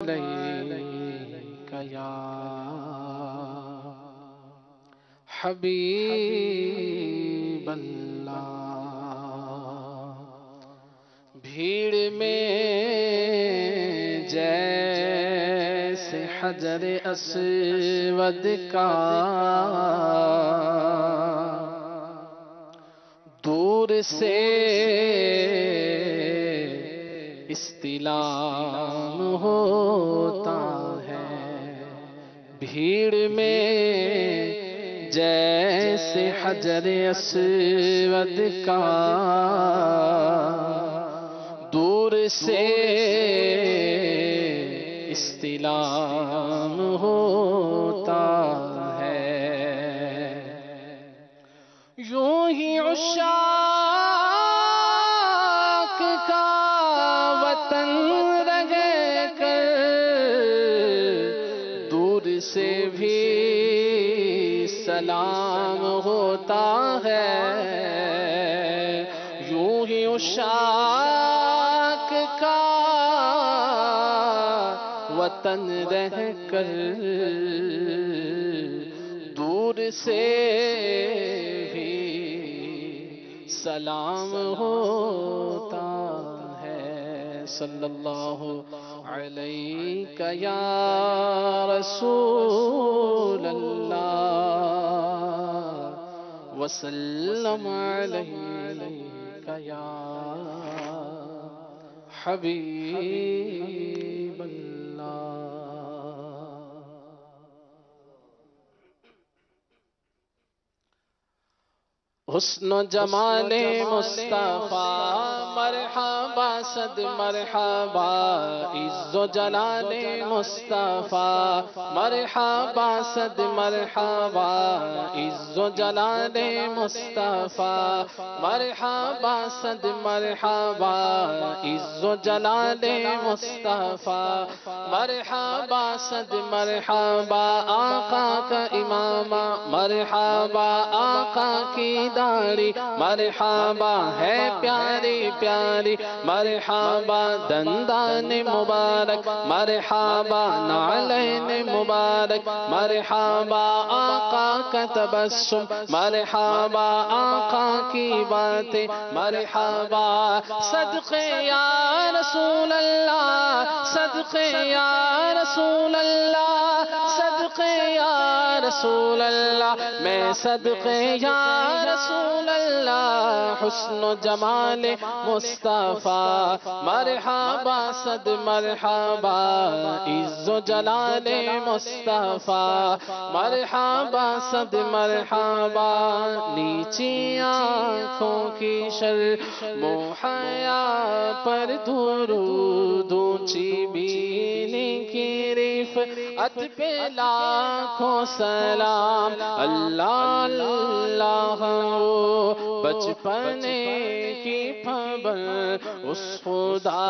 علیک یا حبیب اللہ، بھیڑ میں جیسے حجر اسود کا دور سے استلام ہوتا ہے، بھیڑ میں جیسے حجر اسود کا دور سے استلام ہوتا ہے، یوں ہی عشاق کا وطن رہ کر دور سے بھی سلام ہوتا ہے، یوں ہی عشاق کا وطن رہ کر دور سے بھی سلام ہوتا ہے۔ صلی اللہ علیک یا رسول اللہ، وسلم علیک یا حبیب اللہ۔ حسن و جمال مصطفیٰ مرحبا صد مرحبا، عز و جلال مصطفیٰ مرحبا صد مرحبا، عز و جلال مصطفیٰ مرحبا صد مرحبا، عز و جلال مصطفیٰ مرحبا صد مرحبا، آقا کا امامہ مرحبا، آقا کی داڑھی مرحبا ہے پیاری پیاری، مرحبا دندان مبارک مرحبا نعلین مبارک، مرحبا آقا کا تبسم مرحبا آقا کی باتیں مرحبا، صدقے یا رسول اللہ صدقے یا رسول اللہ، صدقے یا رسول اللہ، میں صدقے یا رسول اللہ، حسن و جمال مصطفیٰ مرحبا صد مرحبا، عز و جلال مصطفیٰ مرحبا صد مرحبا، نیچی آنکھوں کی شرم و حیا پر درود، اونچی بینی کی رفعت پہ لاکھوں سلام، اللہ اللہ وہ بچپنے کی پھبل اس خدا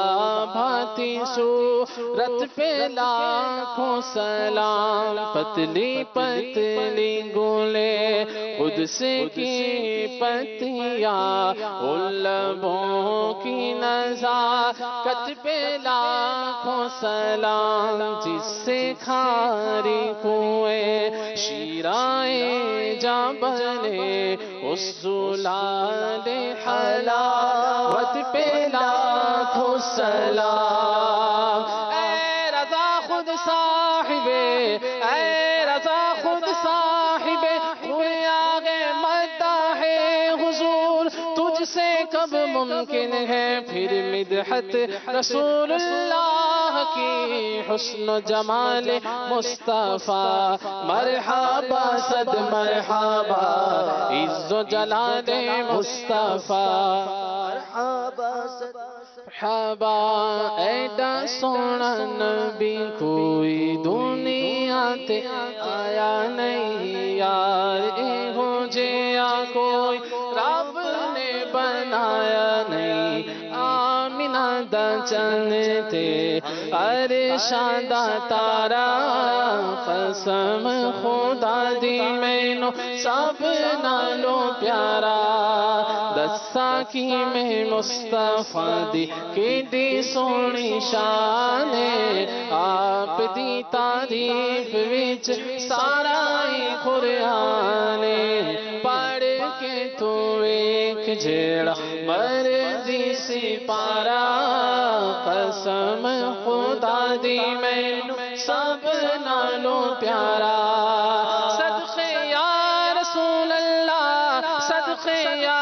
بھاتی صورت پہ لاکھوں سلام، پتلی پتلی گولے قدس کی پتیاں، ان لبوں کی نزاکت پہ لاکھوں سلام، جس سے کھاری کنویں شیرائیں جا بنے اس زلال حلاوت پہ لاکھوں سلام، اے رضا خود صاحبے اے رضا خود صاحبے ہوئے آگے مداح حضور، تجھ سے کب ممکن ہے پھر مدحت رسول اللہ کی، حسن و جمال مصطفیٰ مرحبا صد مرحبا، عز و جلال مصطفیٰ مرحبا صد مرحبا، ایڈا سونا نبی کوئی دنیا تے آیا نہیں یار، ہو جیا کوئی رب نے بنایا نہیں، آمینہ دا چند تے ارشادہ تارا قسم خدا دی مینو سب نالوں پیارا دسا کی میں مصطفیٰ دی کیڈی سونی شان آپ دی تعریف وچ سارا قرآن پڑھ کے تو ایک جیڑا مرضی سی پارا قسم خدا دی مینو سب نالوں پیارا صدقے یا رسول اللہ صدقے یا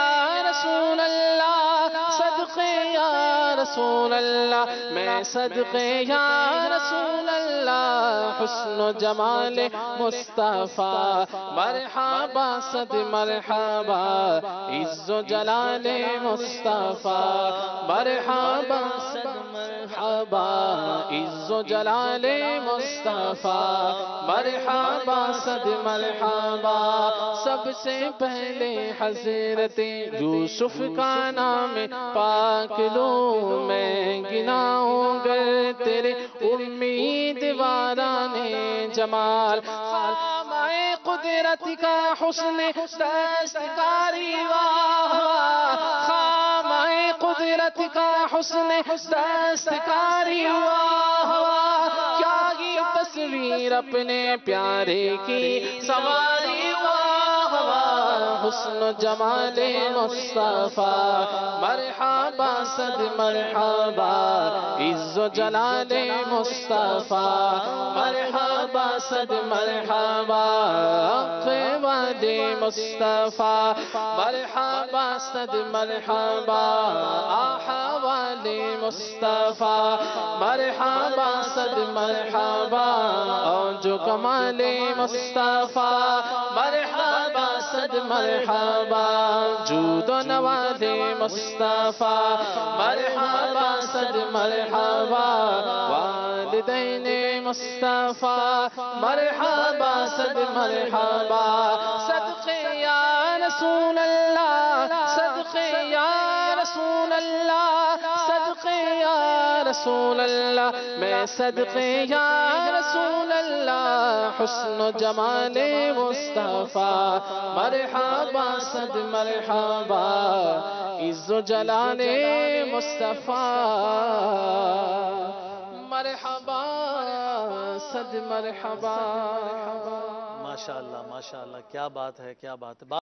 رسول اللہ صدقے یا رسول اللہ میں صدقے یا رسول اللہ حسن و جمال مصطفیٰ مرحبا صد مرحبا عز و جلال مصطفیٰ مرحبا صد مرحبا عز و جلال مصطفیٰ مرحبا صد مرحبا سب سے پہلے حضرت یوسف کا نام پاک لوں میں گناؤں گر تیرے امیدواران جمال خامۂ قدرت کا حسن دستکاری واہ خامۂ قدرت کا حسن دستکاری واہ کیا یہ تصویر اپنے پیارے کی سواری واہ حسن و جمال مصطفیٰ مرحبا صد مرحبا عز و جلال مصطفیٰ مرحبا صد مرحبا قواد مصطفیٰ مرحبا صد مرحبا احوال مصطفیٰ مرحبا صد مرحبا جو کمال مصطفیٰ مرحبا صد مرحبا جود و نواد مصطفیٰ مرحبا صد مرحبا والدین مصطفیٰ مرحبا صد مرحبا صدقے یا رسول اللہ صدقے یا رسول اللہ صدقے یا رسول اللہ میں صدقے یا رسول اللہ حسن و جمال مصطفیٰ مرحبا صد مرحبا عز و جلال مصطفیٰ مرحبا صد مرحبا ماشاءاللہ ماشاءاللہ کیا بات ہے کیا بات ہے